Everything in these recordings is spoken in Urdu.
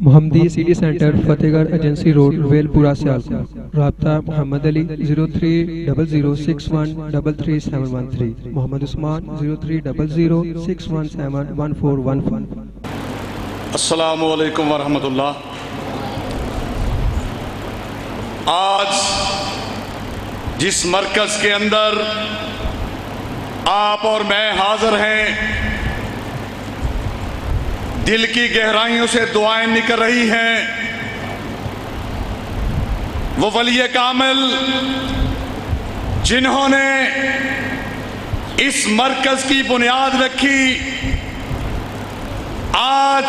محمدی سٹی سینٹر فتح گڑھ ایجنسی روڈ ویل پورہ سیالکوٹ۔ رابطہ محمد علی 030061337113، محمد عثمان 030061711415۔ السلام علیکم ورحمۃ اللہ۔ آج جس مرکز کے اندر آپ اور میں حاضر ہیں، دل کی گہرائیوں سے دعائیں نکل رہی ہیں۔ وہ ولی کامل جنہوں نے اس مرکز کی بنیاد رکھی، آج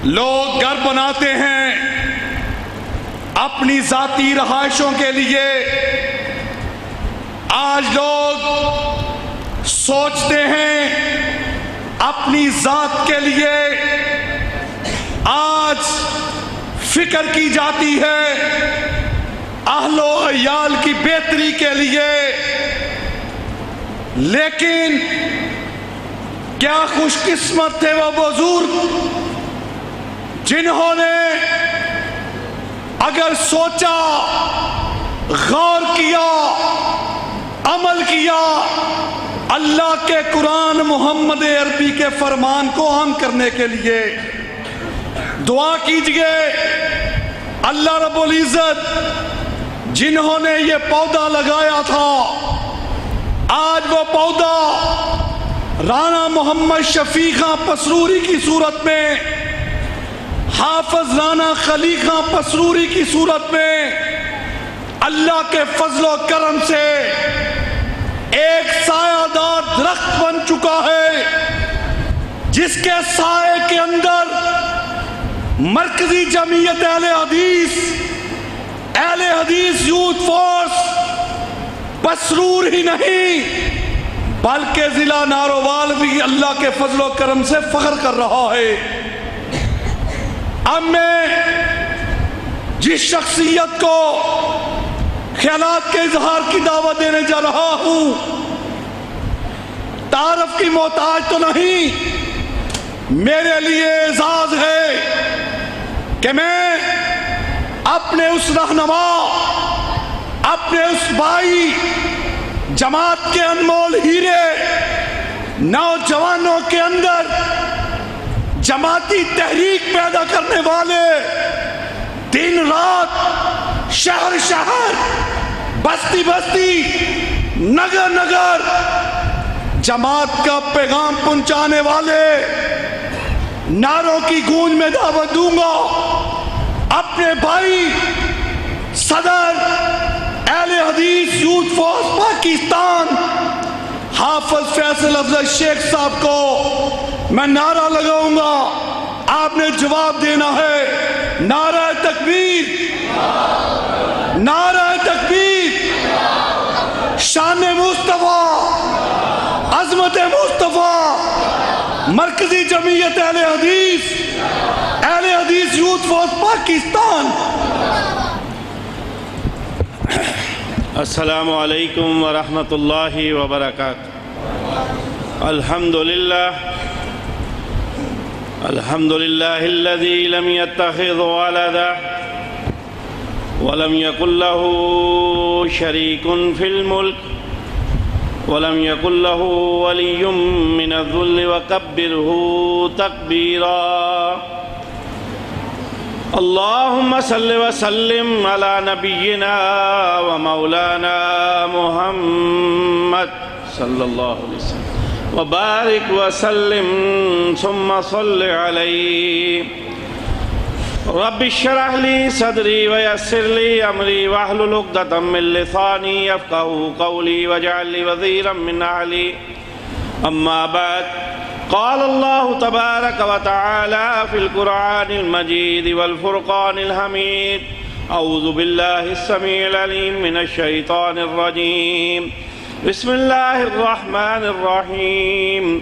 لوگ گھر بناتے ہیں اپنی ذاتی رہائشوں کے لیے، آج لوگ سوچتے ہیں اپنی ذات کے لیے، آج فکر کی جاتی ہے اہل و عیال کی بہتری کے لیے۔ لیکن کیا خوش قسمت تھے وہ بزرگ جنہوں نے اگر سوچا، غور کیا، عمل کیا، اللہ کے قرآن محمد عربی کے فرمان کو عام کرنے کے لیے۔ دعا کیجئے اللہ رب العزت جنہوں نے یہ پودا لگایا تھا، آج وہ پودا رانا محمد شفیع خان پسروری کی صورت میں، حافظ رانا خلی خان پسروری کی صورت میں اللہ کے فضل و کرم سے ایک سایہ دار درخت بن چکا ہے، جس کے سائے کے اندر مرکزی جمعیت اہل حدیث یوتھ فورس پسرور ہی نہیں بلکہ ضلع نارووال بھی اللہ کے فضل و کرم سے فخر کر رہا ہے۔ اب میں جس شخصیت کو خیالات کے اظہار کی دعوت دینے جا رہا ہوں، تعارف کی محتاج تو نہیں، میرے لیے اعزاز ہے کہ میں اپنے اس رہنما، اپنے اس بھائی، جماعت کے انمول ہیرے، نوجوانوں کے اندر جماعتی تحریک پیدا کرنے والے، دن رات شہر شہر، بستی بستی، نگر نگر جماعت کا پیغام پہنچانے والے نعروں کی گونج میں دعوت دوں گا اپنے بھائی صدر اہل حدیث یوتھ فورس پاکستان حافظ فیصل افضل شیخ صاحب کو میں نعرہ لگاؤں گا، آپ نے جواب دینا ہے۔ نعرہ تکبیر، نعرہ تکبیر، شان مصطفیٰ، عظمت مصطفیٰ، مرکزی جمعیت اہل حدیث یوتھ فورس پاکستان۔ السلام علیکم ورحمۃ اللہ وبرکاتہ۔ الحمد للہ الذی لم يتخذ ولدا ولم يكن له شریک فی الملک ولم يكن له ولی من الذل وکبرہ تکبیرا۔ اللہم صل وسلم علی نبینا ومولانا محمد صلی اللہ علیہ وسلم وبارک وسلم ثم صل علیہ۔ رب اشرح لی صدری ویسر لی امری واحلل عقدۃ من لسانی یفقہوا قولی واجعل لی وزیرا من اہلی۔ اما بعد، قال اللہ تبارک وتعالی فی القرآن المجید والفرقان الحمید۔ اعوذ باللہ السمیع العلیم من الشیطان الرجیم، بسم اللہ الرحمن الرحیم۔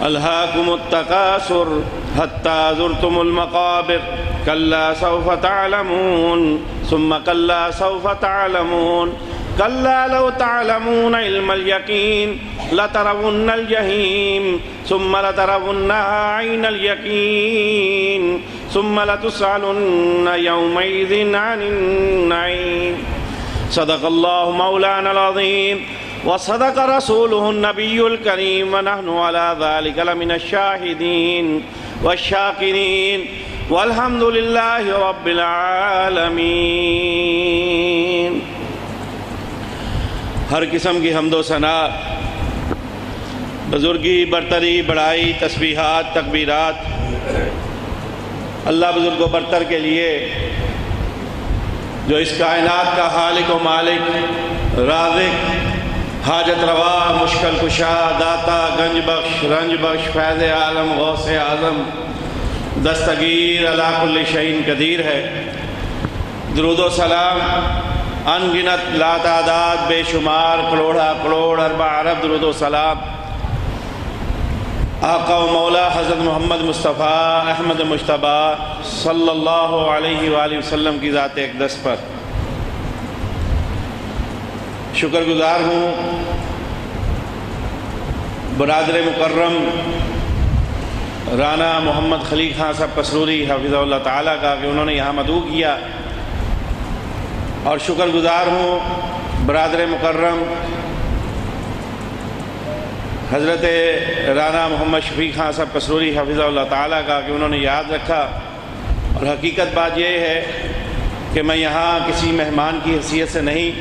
الہاکم التکاثر حتی زرتم المقابر، کلا سوف تعلمون ثم کلا سوف تعلمون، کلا لو تعلمون علم الیقین لترون الجحیم ثم لترونها عین الیقین ثم لتسألن یومئذ عن النعیم۔ صدق اللہ مولانا العظیم وصدق رسوله النبی الکریم ونحن على ذلك لمن الشاہدین والشاکرین والحمد للہ رب العالمین۔ ہر قسم کی حمد و ثنا، بزرگی، برتری، بڑائی، تسبیحات، تکبیرات اللہ بزرگ و برتر کے لیے جو اس کائنات کا خالق و مالک، رازق، حاجت روا، مشکل کشا، داتا، گنج بخش، رنج بخش، فیض عالم، غوث اعظم، دستگیر، علی کل شیء قدیر ہے۔ درود و سلام ان گنت، لا تعداد، بے شمار، کروڑا کروڑ، اربع ارب درود و سلام آقا و مولا حضرت محمد مصطفیٰ احمد مجتبیٰ صلی اللہ علیہ وآلہ وسلم کی ذات اقدس پر۔ شکر گزار ہوں برادر مکرم رانا محمد خلیل خان صاحب پسروری حفظہ اللہ تعالیٰ کا کہ انہوں نے یہاں مدعو کیا، اور شکر گزار ہوں برادر مکرم حضرت رانا محمد شفیق خان صاحب پسروری حفظہ اللہ تعالیٰ کا کہ انہوں نے یاد رکھا۔ اور حقیقت بات یہ ہے کہ میں یہاں کسی مہمان کی حیثیت سے نہیں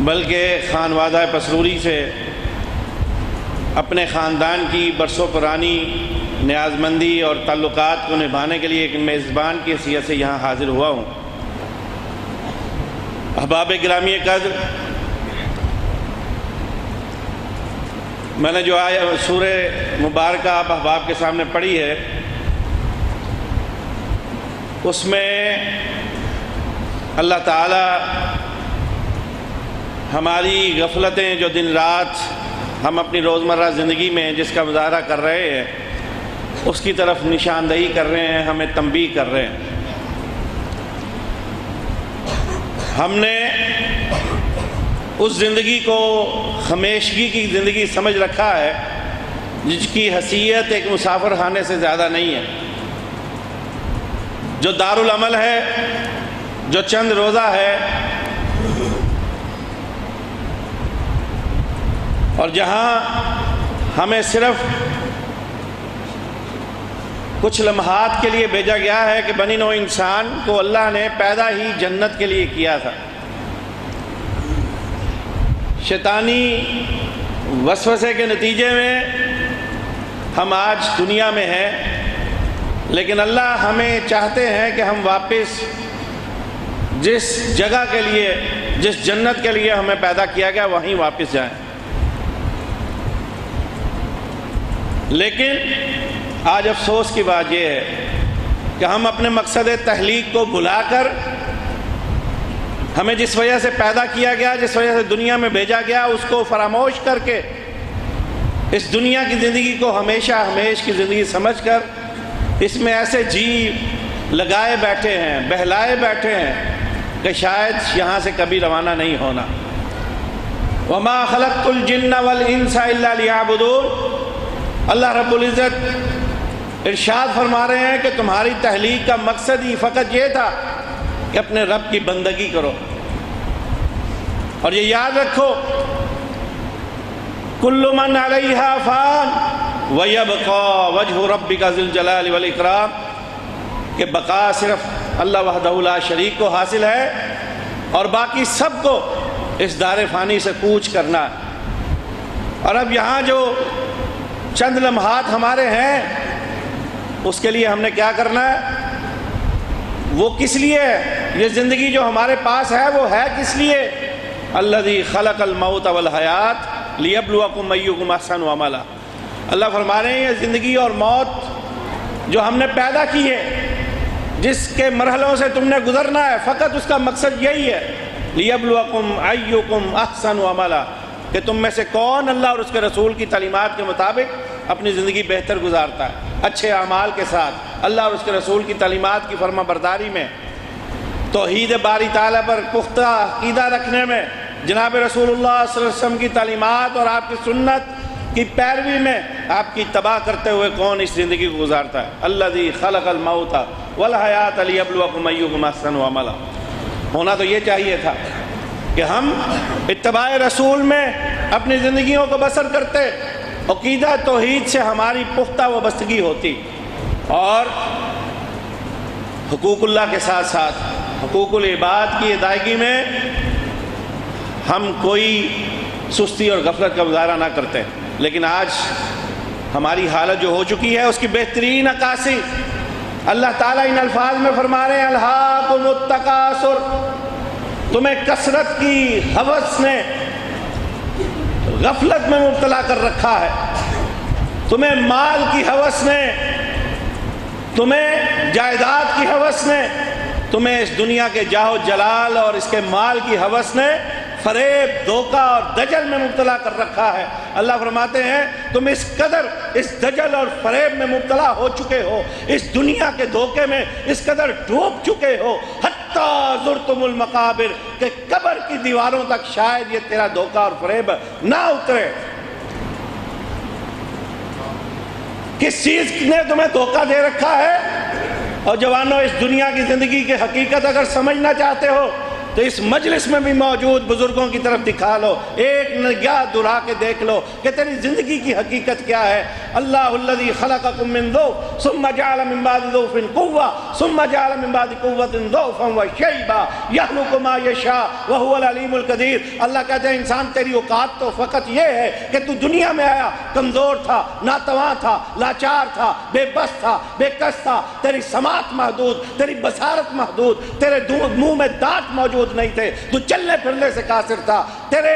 بلکہ خانوادہ پسروری سے اپنے خاندان کی برسوں پرانی نیازمندی اور تعلقات کو نبھانے کے لیے ایک میزبان کی حیثیت سے یہاں حاضر ہوا ہوں۔ احباب گرامی قدر، میں نے جو سورہ مبارکہ آپ احباب کے سامنے پڑھی ہے، اس میں اللہ تعالی ہماری غفلتیں جو دن رات ہم اپنی روزمرہ زندگی میں جس کا مظاہرہ کر رہے ہیں اس کی طرف نشاندہی کر رہے ہیں، ہمیں تنبیہ کر رہے ہیں۔ ہم نے اس زندگی کو ہمیشگی کی زندگی سمجھ رکھا ہے جس کی حیثیت ایک مسافر خانے سے زیادہ نہیں ہے، جو دارالعمل ہے، جو چند روزہ ہے، اور جہاں ہمیں صرف کچھ لمحات کے لیے بھیجا گیا ہے کہ بنی نوع انسان کو اللہ نے پیدا ہی جنت کے لیے کیا تھا۔ شیطانی وسوسے کے نتیجے میں ہم آج دنیا میں ہیں، لیکن اللہ ہمیں چاہتے ہیں کہ ہم واپس جس جگہ کے لیے، جس جنت کے لیے ہمیں پیدا کیا گیا وہیں واپس جائیں۔ لیکن آج افسوس کی بات یہ ہے کہ ہم اپنے مقصد تخلیق کو بھلا کر، ہمیں جس وجہ سے پیدا کیا گیا، جس وجہ سے دنیا میں بھیجا گیا، اس کو فراموش کر کے اس دنیا کی زندگی کو ہمیشہ ہمیش کی زندگی سمجھ کر اس میں ایسے جی لگائے بیٹھے ہیں، بہلائے بیٹھے ہیں کہ شاید یہاں سے کبھی روانہ نہیں ہونا۔ وَمَا خَلَقْتُ الْجِنَّ وَالْإِنسَ إِلَّا لِيَعْبُدُونَ۔ اللہ رب العزت ارشاد فرما رہے ہیں کہ تمہاری تخلیق کا مقصد ہی فقط یہ تھا کہ اپنے رب کی بندگی کرو۔ اور یہ یاد رکھو، کل من علیہا فان ویبقا وجہ ربک ذی الجلال والاکرام، کہ بقا صرف اللہ وحدہ لا شریک کو حاصل ہے اور باقی سب کو اس دار فانی سے کوچ کرنا ہے۔ اور اب یہاں جو چند لمحات ہمارے ہیں اس کے لیے ہم نے کیا کرنا ہے؟ وہ کس لیے ہے؟ یہ زندگی جو ہمارے پاس ہے وہ ہے کس لیے؟ الذی خلق الموت والحیات لیبلوکم ایکم احسن عملا۔ اللہ فرما رہے ہیں یہ زندگی اور موت جو ہم نے پیدا کی ہے، جس کے مرحلوں سے تم نے گزرنا ہے، فقط اس کا مقصد یہی ہے، لیبلوکم ایکم احسن عملا، کہ تم میں سے کون اللہ اور اس کے رسول کی تعلیمات کے مطابق اپنی زندگی بہتر گزارتا ہے، اچھے اعمال کے ساتھ، اللہ اور اس کے رسول کی تعلیمات کی فرما برداری میں، توحید باری تعالیٰ پر پختہ عقیدہ رکھنے میں، جناب رسول اللہ صلی اللہ علیہ وسلم کی تعلیمات اور آپ کی سنت کی پیروی میں آپ کی اتباع کرتے ہوئے کون اس زندگی کو گزارتا ہے؟ الذی خلق الموت والحیات لیبلوکم ایکم احسن عملا۔ ہونا تو یہ چاہیے تھا کہ ہم اتباع رسول میں اپنی زندگیوں کو بسر کرتے، عقیدہ توحید سے ہماری پختہ وابستگی ہوتی، اور حقوق اللہ کے ساتھ ساتھ حقوق العباد کی ادائیگی میں ہم کوئی سستی اور غفلت کا مظاہرہ نہ کرتے۔ لیکن آج ہماری حالت جو ہو چکی ہے اس کی بہترین عکاسی اللہ تعالیٰ ان الفاظ میں فرما رہے ہیں، الہاکم التکاثر، تمہیں کثرت کی ہوس نے غفلت میں مبتلا کر رکھا ہے، تمہیں مال کی ہوس نے، تمہیں جائیداد کی ہوس نے، تمہیں اس دنیا کے جاہ و جلال اور اس کے مال کی ہوس نے فریب، دھوکہ اور دجل میں مبتلا کر رکھا ہے۔ اللہ فرماتے ہیں تم اس قدر اس دجل اور فریب میں مبتلا ہو چکے ہو، اس دنیا کے دھوکے میں اس قدر ڈوب چکے ہو، حتیٰ زرتم المقابر، کہ قبر کی دیواروں تک شاید یہ تیرا دھوکہ اور فریب نہ اترے۔ کس چیز نے تمہیں دھوکہ دے رکھا ہے؟ اور جوانوں، اس دنیا کی زندگی کی حقیقت اگر سمجھنا چاہتے ہو تو اس مجلس میں بھی موجود بزرگوں کی طرف دکھا لو، ایک نگاہ دہرا کے دیکھ لو کہ تیری زندگی کی حقیقت کیا ہے۔ اللہ الذی خلقکم من ضعف ثم جعل من بعد ضعف قوة ثم جعل من بعد قوة ضعفا وشیبا یخلق ما یشاء وهو العلیم القدیر۔ اللہ کہتے ہیں انسان تیری اوقات تو فقط یہ ہے کہ تو دنیا میں آیا کمزور تھا، ناتواں تھا، لاچار تھا، بے بس تھا، بے کس تھا، تیری سماعت محدود، تیری بصارت محدود، تیرے منہ میں دانت موجود نہیں تھے، تو چلنے پھرنے سے قاصر تھا، تیرے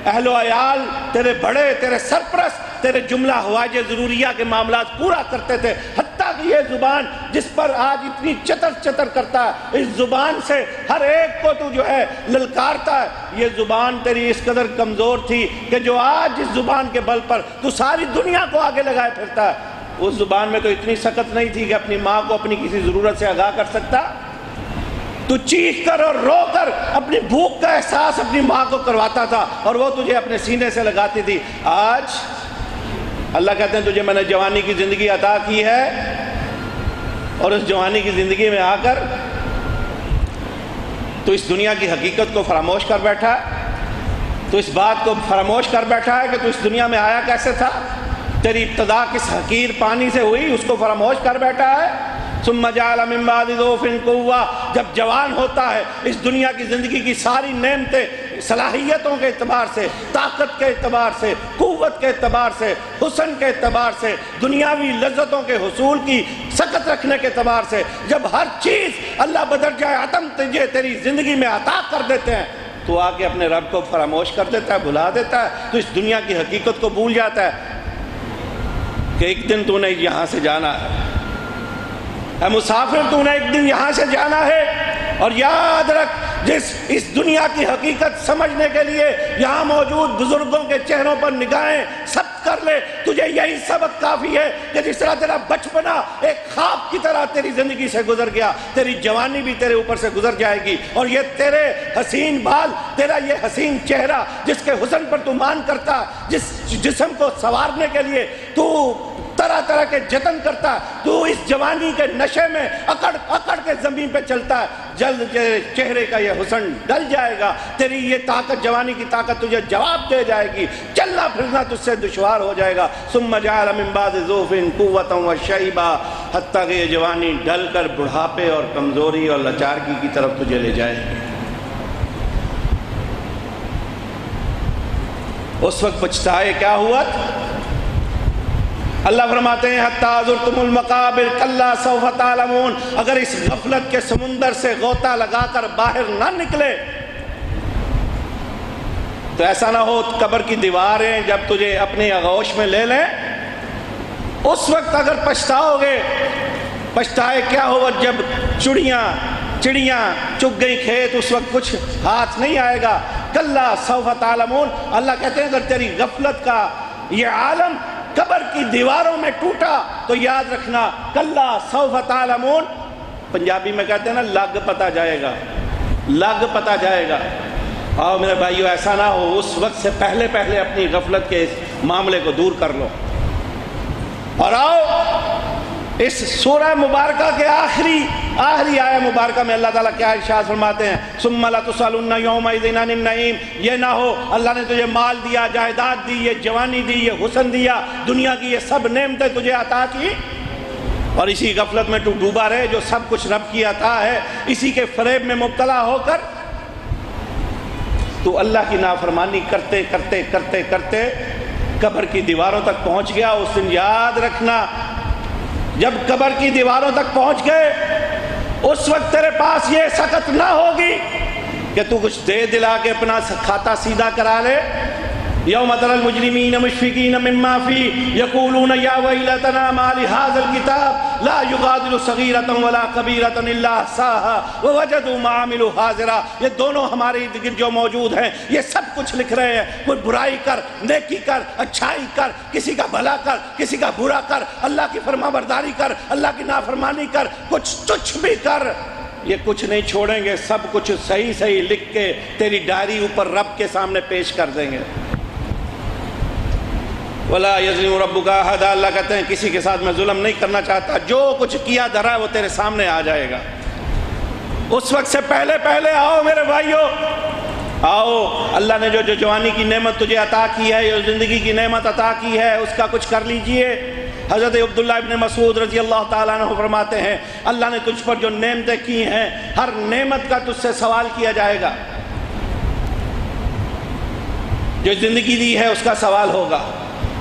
اہل و عیال، تیرے بڑے، تیرے سرپرست تیرے جملہ حوائج ضروریہ کے معاملات پورا کرتے تھے، حتیٰ کہ یہ زبان جس پر آج اتنی چتر چتر کرتا ہے، اس زبان سے ہر ایک کو تو جو ہے للکارتا ہے، یہ زبان تیری اس قدر کمزور تھی کہ جو آج اس زبان کے بل پر تو ساری دنیا کو آگے لگائے پھرتا ہے، اس زبان میں تو اتنی سخت نہیں تھی کہ اپنی ماں کو اپنی کسی ضرورت سے آگاہ کر سکتا۔ تو چیخ کر اور رو کر اپنی بھوک کا احساس اپنی ماں کو کرواتا تھا اور وہ تجھے اپنے سینے سے لگاتی تھی۔ آج اللہ کہتے ہیں تجھے میں نے جوانی کی زندگی عطا کی ہے، اور اس جوانی کی زندگی میں آ کر تو اس دنیا کی حقیقت کو فراموش کر بیٹھا ہے، تو اس بات کو فراموش کر بیٹھا ہے کہ تو اس دنیا میں آیا کیسے تھا، تیری ابتدا کس حقیر پانی سے ہوئی، اس کو فراموش کر بیٹھا ہے۔ ثم جعل من بعد ضعف قوة، جب جوان ہوتا ہے اس دنیا کی زندگی کی ساری نعمتیں صلاحیتوں کے اعتبار سے، طاقت کے اعتبار سے، قوت کے اعتبار سے، حسن کے اعتبار سے، دنیاوی لذتوں کے حصول کی سکت رکھنے کے اعتبار سے، جب ہر چیز اللہ بدرجہ عدم تجھے تیری زندگی میں عطا کر دیتے ہیں، تو آ کے اپنے رب کو فراموش کر دیتا ہے، بھلا دیتا ہے، تو اس دنیا کی حقیقت کو بھول جاتا ہے کہ ایک دن تو نے یہاں سے جانا ہے، اے مسافر تو نے ایک دن یہاں سے جانا ہے، اور یاد رکھ جس اس دنیا کی حقیقت سمجھنے کے لیے یہاں موجود بزرگوں کے چہروں پر نگاہیں ثبت کر لے، تجھے یہی سبق کافی ہے کہ جس طرح تیرا بچپنا ایک خواب کی طرح تیری زندگی سے گزر گیا، تیری جوانی بھی تیرے اوپر سے گزر جائے گی، اور یہ تیرے حسین بال، تیرا یہ حسین چہرہ جس کے حسن پر تو مان کرتا، جس جسم کو سنوارنے کے لیے تو طرح طرح کے جتن کرتا ہے، تو اس جوانی کے نشے میں اکڑ اکڑ کے زمین پہ چلتا ہے، جلد چہرے کا یہ حسن ڈل جائے گا، تیری یہ طاقت، جوانی کی طاقت تجھے جواب دے جائے گی، چلنا پھرنا تجھ سے دشوار ہو جائے گا۔ ثم جعل من بعد ضعف قوة وشیبا، حتیٰ کہ یہ جوانی ڈل کر بڑھاپے اور کمزوری اور لاچارگی کی طرف تجھے لے جائے گی۔ اس وقت پچھتائے کیا ہوا؟ اللہ فرماتے ہیں حتیٰ زرتم المقابر کلا سوف تعلمون، اگر اس غفلت کے سمندر سے غوطہ لگا کر باہر نہ نکلے تو ایسا نہ ہو قبر کی دیواریں جب تجھے اپنی آغوش میں لے لیں، اس وقت اگر پچھتاؤ گے، پچھتائے کیا ہوا جب چڑیاں چگ گئی کھیت، اس وقت کچھ ہاتھ نہیں آئے گا۔ کلا سوف تعلمون، اللہ کہتے ہیں اگر تیری غفلت کا یہ عالم قبر کی دیواروں میں ٹوٹا تو یاد رکھنا کلا سوف تعلمون، پنجابی میں کہتے ہیں نا لگ پتا جائے گا، لگ پتا جائے گا، آؤ میرے بھائیو، ایسا نہ ہو اس وقت سے پہلے پہلے اپنی غفلت کے اس معاملے کو دور کر لو، اور آؤ اس سورہ مبارکہ کے آخری آیہ مبارکہ میں اللہ تعالیٰ کیا ارشاد فرماتے ہیں، ثم لتسألن یومئذ عن النعیم۔ یہ نہ ہو اللہ نے تجھے مال دیا، جائیداد دی، یہ جوانی دی، یہ حسن دیا، دنیا کی یہ سب نعمتیں تجھے عطا کی، اور اسی غفلت میں تو ڈوبا رہے جو سب کچھ رب کی عطا ہے، اسی کے فریب میں مبتلا ہو کر تو اللہ کی نافرمانی کرتے کرتے کرتے کرتے قبر کی دیواروں تک پہنچ گیا۔ اس دن یاد رکھنا، جب قبر کی دیواروں تک پہنچ گئے اس وقت تیرے پاس یہ سکت نہ ہوگی کہ تو کچھ دے دلا کے اپنا کھاتا سیدھا کرا لے۔ یوم تری المجرمین مشفقین مما فیہ یقولون یا ویلتنا ما لہذا الکتاب لا یغادر صغیرۃ ولا کبیرۃ الا احصاها ووجدوا ما عملوا حاضرا۔ یہ دونوں ہمارے ارد گرد جو موجود ہیں یہ سب کچھ لکھ رہے ہیں، کوئی برائی کر، نیکی کر، اچھائی کر، کسی کا بھلا کر، کسی کا برا کر، اللہ کی فرما برداری کر، اللہ کی نافرمانی کر، کچھ تچھ بھی کر، یہ کچھ نہیں چھوڑیں گے، سب کچھ صحیح صحیح لکھ کے تیری ڈائری اوپر رب کے سامنے پیش کر دیں گے۔ وَلَا يَظْلِمُ رَبُّكَ أَحَدًا، اللہ کہتے ہیں کسی کے ساتھ میں ظلم نہیں کرنا چاہتا، جو کچھ کیا دھرا ہے وہ تیرے سامنے آ جائے گا۔ اس وقت سے پہلے پہلے آؤ میرے بھائیو، آؤ، اللہ نے جو جوانی کی نعمت تجھے عطا کی ہے، جو زندگی کی نعمت عطا کی ہے، اس کا کچھ کر لیجئے۔ حضرت عبداللہ ابن مسعود رضی اللہ تعالیٰ عنہ فرماتے ہیں اللہ نے تجھ پر جو نعمتیں کی ہیں ہر نعمت کا تجھ سے سوال کیا جائے گا، جو زندگی دی ہے اس کا سوال ہوگا،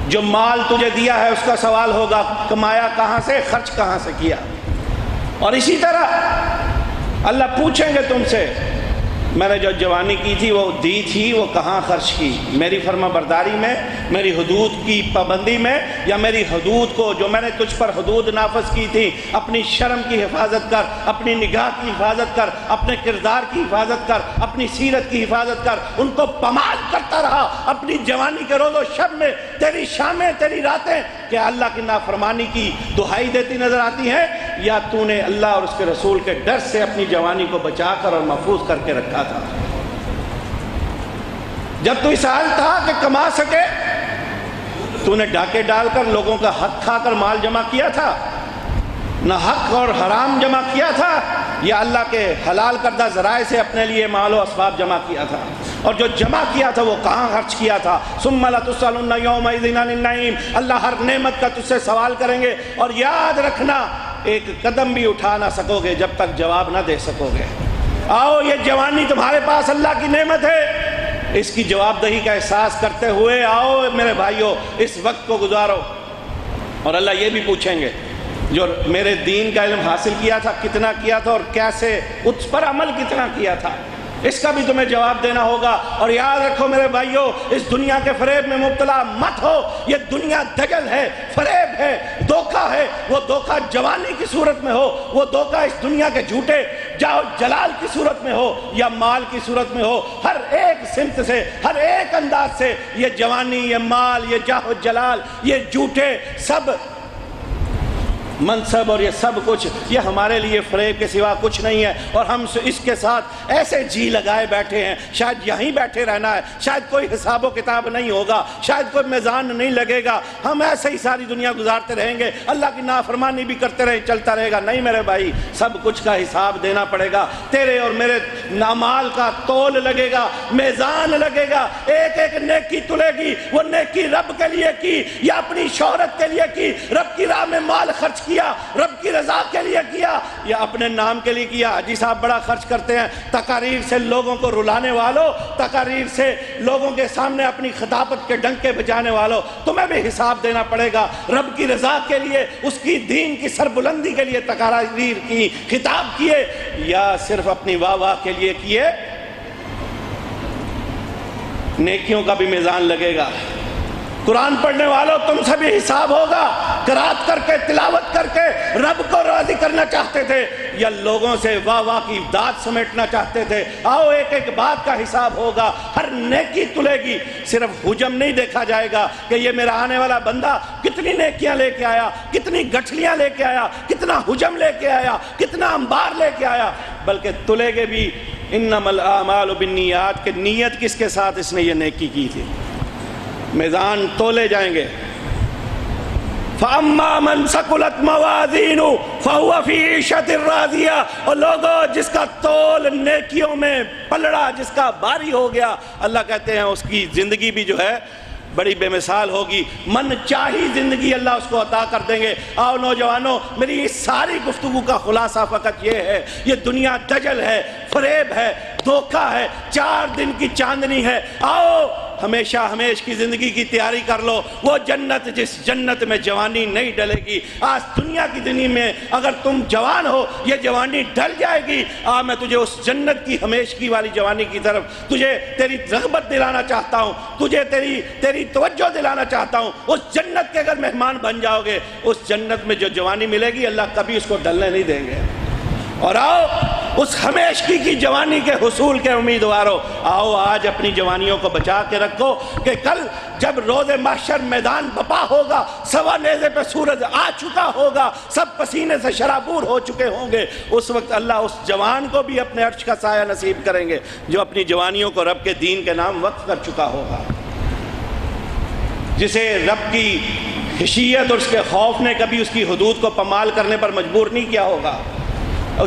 جو مال تجھے دیا ہے اس کا سوال ہوگا، کمایا کہاں سے، خرچ کہاں سے کیا، اور اسی طرح اللہ پوچھیں گے تم سے میں نے جو جوانی کی تھی وہ دی تھی وہ کہاں خرچ کی، میری فرما برداری میں، میری حدود کی پابندی میں، یا میری حدود کو جو میں نے تجھ پر حدود نافذ کی تھی، اپنی شرم کی حفاظت کر، اپنی نگاہ کی حفاظت کر، اپنے کردار کی حفاظت کر، اپنی سیرت کی حفاظت کر، ان کو پامال کرتا رہا اپنی جوانی کے روز و شب میں، تیری شامیں تیری راتیں کہ اللہ کی نافرمانی کی دہائی دیتی نظر آتی ہیں، یا تو نے اللہ اور اس کے رسول کے ڈر سے اپنی جوانی کو بچا کر اور محفوظ کر کے رکھا تھا۔ جب تو اس حال تھا کہ کما سکے تو نے ڈاکے ڈال کر لوگوں کا حق کھا کر مال جمع کیا تھا، نہ حق اور حرام جمع کیا تھا، یا اللہ کے حلال کردہ ذرائع سے اپنے لیے مال و اسباب جمع کیا تھا، اور جو جمع کیا تھا وہ کہاں خرچ کیا تھا۔ ثم لتسألن یومئذ عن النعیم، اللہ ہر نعمت کا تجھ سے سوال کریں گے، اور یاد رکھنا ایک قدم بھی اٹھا نہ سکو گے جب تک جواب نہ دے سکو گے۔ آؤ، یہ جوانی تمہارے پاس اللہ کی نعمت ہے، اس کی جواب دہی کا احساس کرتے ہوئے آؤ میرے بھائیو اس وقت کو گزارو، اور اللہ یہ بھی پوچھیں گے جو میرے دین کا علم حاصل کیا تھا کتنا کیا تھا اور کیسے اس پر عمل کتنا کیا تھا، اس کا بھی تمہیں جواب دینا ہوگا۔ اور یاد رکھو میرے بھائیو، اس دنیا کے فریب میں مبتلا مت ہو، یہ دنیا دجل ہے، فریب ہے، دھوکہ ہے، وہ دھوکہ جوانی کی صورت میں ہو، وہ دھوکہ اس دنیا کے جھوٹے جاؤ جلال کی صورت میں ہو یا مال کی صورت میں ہو، ہر ایک سمت سے، ہر ایک انداز سے یہ جوانی، یہ مال، یہ جاہ و جلال، یہ جھوٹے سب منصب اور یہ سب کچھ، یہ ہمارے لیے فریب کے سوا کچھ نہیں ہے، اور ہم اس کے ساتھ ایسے جی لگائے بیٹھے ہیں، شاید یہیں بیٹھے رہنا ہے، شاید کوئی حساب و کتاب نہیں ہوگا، شاید کوئی میزان نہیں لگے گا، ہم ایسے ہی ساری دنیا گزارتے رہیں گے، اللہ کی نافرمانی بھی کرتے رہے، چلتا رہے گا۔ نہیں میرے بھائی، سب کچھ کا حساب دینا پڑے گا، تیرے اور میرے اعمال کا تول لگے گا، میزان لگے گا، ایک ایک نیکی تلے گی، وہ نیکی رب کے لیے کی یا اپنی شہرت کے لیے کی، رب کی راہ میں مال خرچ کیا، رب کی رضا کے لیے کیا یا اپنے نام کے لیے کیا۔ حاجی صاحب بڑا خرچ کرتے ہیں، تقاریر سے لوگوں کو رلانے والوں، تقاریر سے لوگوں کے سامنے اپنی خطابت کے ڈنکے بجانے والوں، تمہیں بھی حساب دینا پڑے گا۔ رب کی رضا کے لیے، اس کی دین کی سربلندی کے لیے تقاریر کی، خطاب کیے، یا صرف اپنی واہ واہ کے لیے کیے۔ نیکیوں کا بھی میزان لگے گا۔ قرآن پڑھنے والوں، تم سے بھی حساب ہوگا، قرات کر کے، تلاوت کر کے رب کو راضی کرنا چاہتے تھے یا لوگوں سے واہ واہ کی داد سمیٹنا چاہتے تھے۔ آؤ، ایک ایک بات کا حساب ہوگا، ہر نیکی تلے گی، صرف حجم نہیں دیکھا جائے گا کہ یہ میرا آنے والا بندہ کتنی نیکیاں لے کے آیا، کتنی گٹھلیاں لے کے آیا، کتنا حجم لے کے آیا، کتنا انبار لے کے آیا، بلکہ تلے گے بھی انما الاعمال بالنیات کہ نیت کس کے ساتھ اس نے یہ نیکی کی تھی. میزان تولے جائیں گے. فَأَمَّا مَنْ ثَقُلَتْ مَوَازِينُهُ فَهُوَ فِي عِيشَةٍ رَاضِيَةٍ. اور لوگوں جس کا تول نیکیوں میں پلڑا، جس کا بھاری ہو گیا، اللہ کہتے ہیں اس کی زندگی بھی جو ہے بڑی بے مثال ہوگی. من چاہی زندگی اللہ اس کو عطا کر دیں گے. آؤ نوجوانوں، میری اس ساری گفتگو کا خلاصہ فقط یہ ہے، یہ دنیا دجل ہے، فریب ہے، دھوکہ ہے، 4 دن کی چاندنی ہے. آؤ ہمیشہ ہمیش کی زندگی کی تیاری کر لو. وہ جنت جس جنت میں جوانی نہیں ڈلے گی. آج دنیا کی دنیا میں اگر تم جوان ہو، یہ جوانی ڈل جائے گی. میں تجھے اس جنت کی ہمیش کی والی جوانی کی طرف تجھے تیری رغبت دلانا چاہتا ہوں، تجھے تیری توجہ دلانا چاہتا ہوں. اس جنت کے اگر مہمان بن جاؤ گے، اس جنت میں جو جوانی ملے گی اللہ کبھی اس کو ڈلنے نہیں دیں گے. اور آؤ اس ہمیشگی کی جوانی کے حصول کے امیدواروں، آؤ آج اپنی جوانیوں کو بچا کے رکھو کہ کل جب روز محشر میدان بپا ہوگا، سوا نیزے پہ سورج آ چکا ہوگا، سب پسینے سے شرابور ہو چکے ہوں گے، اس وقت اللہ اس جوان کو بھی اپنے عرش کا سایہ نصیب کریں گے جو اپنی جوانیوں کو رب کے دین کے نام وقف کر چکا ہوگا. جسے رب کی خشیت اور اس کے خوف نے کبھی اس کی حدود کو پامال کرنے پر مجبور نہیں کیا ہوگا،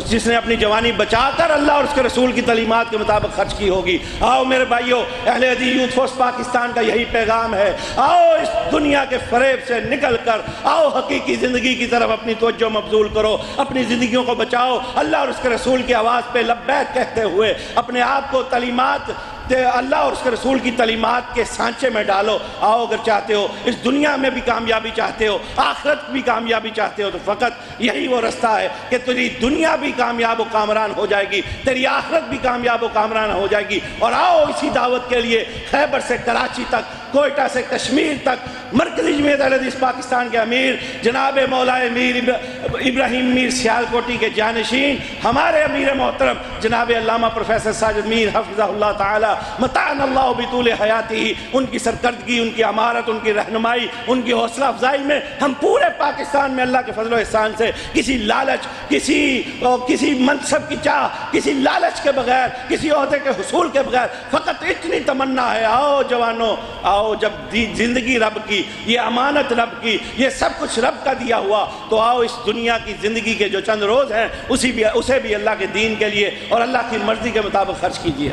جس نے اپنی جوانی بچا کر اللہ اور اس کے رسول کی تعلیمات کے مطابق خرچ کی ہوگی. آؤ میرے بھائیو، اہل حدیث یوتھ فورس پاکستان کا یہی پیغام ہے. آؤ اس دنیا کے فریب سے نکل کر آؤ حقیقی زندگی کی طرف اپنی توجہ مبذول کرو، اپنی زندگیوں کو بچاؤ. اللہ اور اس کے رسول کی آواز پہ لبیک کہتے ہوئے اپنے آپ کو تعلیمات اللہ اور اس کے رسول کی تعلیمات کے سانچے میں ڈالو. آؤ اگر چاہتے ہو اس دنیا میں بھی کامیابی چاہتے ہو، آخرت بھی کامیابی چاہتے ہو، تو فقط یہی وہ رستہ ہے کہ تیری دنیا بھی کامیاب و کامران ہو جائے گی، تیری آخرت بھی کامیاب و کامران ہو جائے گی. اور آؤ اسی دعوت کے لیے خیبر سے کراچی تک، کوئٹہ سے کشمیر تک، مرکزی جمعیت اہل حدیث پاکستان کے امیر جناب مولا امیر ابراہیم میر سیالکوٹی کے جانشین ہمارے امیر محترم جناب علامہ پروفیسر ساجد میر حفظہ اللہ تعالی متعن اللہ بطول حیاتی، ان کی سرکردگی، ان کی امارت، ان کی رہنمائی، ان کی حوصلہ افزائی میں ہم پورے پاکستان میں اللہ کے فضل و احسان سے کسی لالچ، کسی منصب کی چاہ، کسی لالچ کے بغیر، کسی عہدے کے حصول کے بغیر فقط اتنی تمنا ہے، آؤ جوانوں، آؤ جب زندگی رب کی، یہ امانت رب کی، یہ سب کچھ رب کا دیا ہوا، تو آؤ اس دنیا کی زندگی کے جو چند روز ہیں اسے بھی اللہ کے دین کے لیے اور اللہ کی مرضی کے مطابق خرچ کیجیے.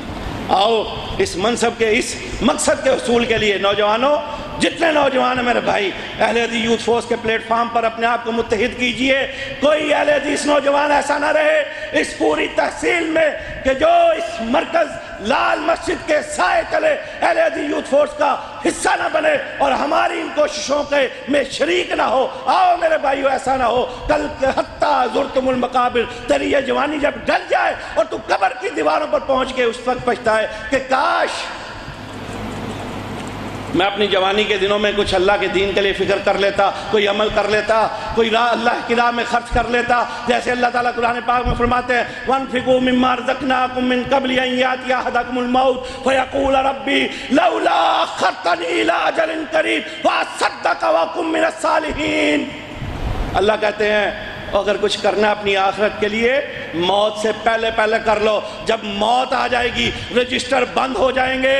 آؤ اس منصب کے، اس مقصد کے حصول کے لیے نوجوانوں، جتنے نوجوان ہیں میرے بھائی، اہل حدیث یوتھ فورس کے پلیٹ فارم پر اپنے آپ کو متحد کیجئے. کوئی اہل حدیث نوجوان ایسا نہ رہے اس پوری تحصیل میں کہ جو اس مرکز لال مسجد کے سائے تلے اہل حدیث یوتھ فورس کا حصہ نہ بنے اور ہماری ان کوششوں کے میں شریک نہ ہو. آؤ میرے بھائیو، ایسا نہ ہو کل حتیٰ زرتم المقابر، تیری یہ جوانی جب ڈل جائے اور تو قبر کی دیواروں پر پہنچ کے اس وقت پچھتائے کہ کاش میں اپنی جوانی کے دنوں میں کچھ اللہ کے دین کے لیے فکر کر لیتا، کوئی عمل کر لیتا، کوئی اللہ کی راہ میں خرچ کر لیتا. جیسے اللہ تعالیٰ قرآن پاک میں فرماتے ہیں وَانفِقُوا مِمَّا رَزَقْنَاكُم مِّن قَبْلِ أَن يَأْتِيَ أَحَدَكُمُ الْمَوْتُ فَيَقُولَ رَبِّي لَوْلَا أَخَّرْتَنِي إِلَىٰ أَجَلٍ قَرِيبٍ فَأَصَّدَّقَ وَأَكُن مِّنَ الصَّالِحِينَ. اللہ کہتے ہیں اگر کچھ کرنا اپنی آخرت کے لیے موت سے پہلے کر لو. جب موت آ جائے گی رجسٹر بند ہو جائیں گے،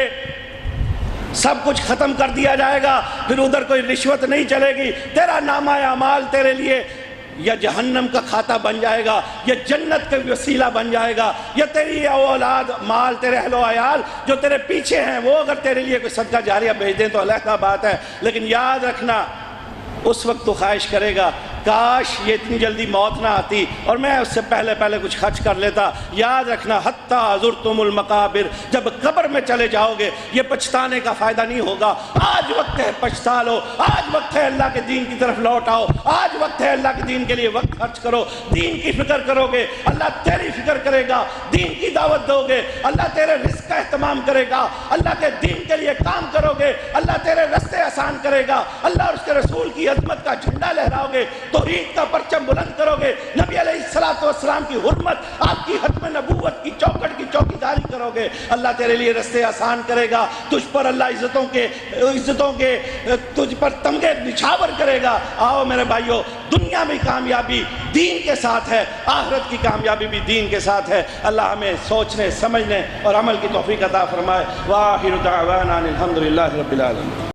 سب کچھ ختم کر دیا جائے گا، پھر ادھر کوئی رشوت نہیں چلے گی. تیرا نامہ اعمال تیرے لیے یا جہنم کا کھاتا بن جائے گا یا جنت کا وسیلہ بن جائے گا، یا تیری اولاد، مال، تیرے اہل و عیال جو تیرے پیچھے ہیں وہ اگر تیرے لیے کوئی صدقہ جاریہ بھیج دیں تو علیحدہ بات ہے. لیکن یاد رکھنا اس وقت تو خواہش کرے گا کاش یہ اتنی جلدی موت نہ آتی اور میں اس سے پہلے کچھ خرچ کر لیتا. یاد رکھنا حتیٰ زرتم المقابر، جب قبر میں چلے جاؤ گے یہ پچھتانے کا فائدہ نہیں ہوگا. آج وقت ہے پچھتا لو، آج وقت ہے اللہ کے دین کی طرف لوٹ آؤ، آج وقت ہے اللہ کے دین کے لیے وقت خرچ کرو. دین کی فکر کرو گے اللہ تیری فکر کرے گا، دین کی دعوت دو گے اللہ تیرے رزق کا اہتمام کرے گا، اللہ کے دین کے لیے کام کرو گے اللہ تیرے رستے آسان کرے گا، اللہ اور اس کے رسول کی عظمت کا جھنڈا لہراؤ گے، توحید کا پرچم بلند کرو گے، نبی علیہ الصلوۃ والسلام کی حرمت، آپ کی ختم نبوت کی چوکٹ کی چوکیداری کرو گے. گے اللہ تیرے لیے رستے آسان کرے گا، تجھ پر اللہ عزتوں کے تجھ پر تمغے نچھاور کرے گا۔ آؤ میرے بھائیو، دنیا میں کامیابی دین کے ساتھ ہے، آخرت کی کامیابی بھی دین کے ساتھ ہے۔ اللہ ہمیں سوچنے، سمجھنے اور عمل کی توفیق عطا فرمائے۔ وآخر دعوانا الحمدللہ رب العالمین۔